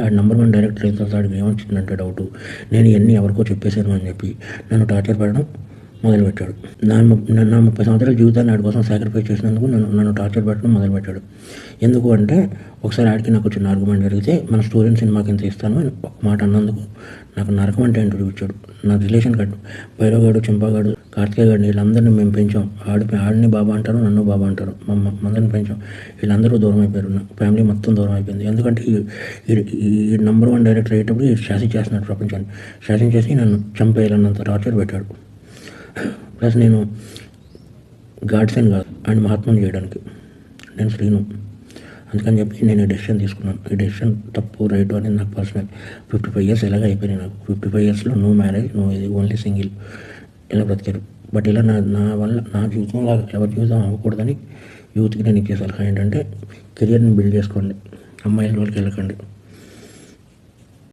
ఆడు number 1 director అయిన తర్వాత ఆడికి ఏమొచ్చిందంటే డౌటు, నేను ఇవన్నీ ఎవరికో చెప్పేశాను అని చెప్పి నన్ను టార్చర్ పెట్టడం మొదలుపెట్టాడు. నా 30 సంవత్సరాల జీవితాన్ని ఆడి కోసం సాక్రిఫైస్ చేసినందుకు నన్ను టార్చర్ పెట్టడం మొదలుపెట్టాడు. ఎందుకు అంటే ఒకసారి ఆడికి నాకు చిన్న ఆర్గ్యుమెంట్ జరిగితే మన స్టూడెంట్ సినిమాకి ఎంత ఇస్తాను అని ఒక మాట అన్నందుకు నాకు నరకం అంటే ఏంటో చూపించాడు. నా రిలేషన్ కట్టు భైరవగాడు, చింపాగాడు, కార్తికేయ గాడిని వీళ్ళందరినీ మేము పెంచాం. ఆడిని బాబా అంటారు, నన్ను బాబా అంటారు. మమ్మల్ని పెంచాం. వీళ్ళందరూ దూరం అయిపోయారు. నా ఫ్యామిలీ మొత్తం దూరం అయిపోయింది. ఎందుకంటే ఈ నెంబర్ 1 డైరెక్టర్ అయ్యేటప్పుడు శాసింగ్ చేస్తున్నాడు ప్రపంచాన్ని. శాసింగ్ చేసి నన్ను చంపేయాలన్నంత టార్చర్ పెట్టాడు. ప్లస్ నేను గాడ్సన్ కాదు, ఆయన మహాత్మని చేయడానికి నేను శ్రీను. అందుకని చెప్పి నేను ఈ డెసిషన్ తీసుకున్నాను. ఈ డెసిషన్ తప్పు రైట్ అనేది నాకు పర్సనల్. 55 ఇయర్స్ ఎలాగ అయిపోయినాయి నాకు. 55 ఇయర్స్లో నో మ్యారేజ్, నో ఇది, ఓన్లీ సింగిల్ ఇలా బ్రతికారు. బట్ ఇలా నా వల్ల నా జీవితంలో ఎవరి జీవితం అవ్వకూడదని యూత్కి నేను ఇచ్చే సలహా ఏంటంటే కెరియర్ని బిల్డ్ చేసుకోండి, అమ్మాయిల వాళ్ళకి వెళ్ళకండి.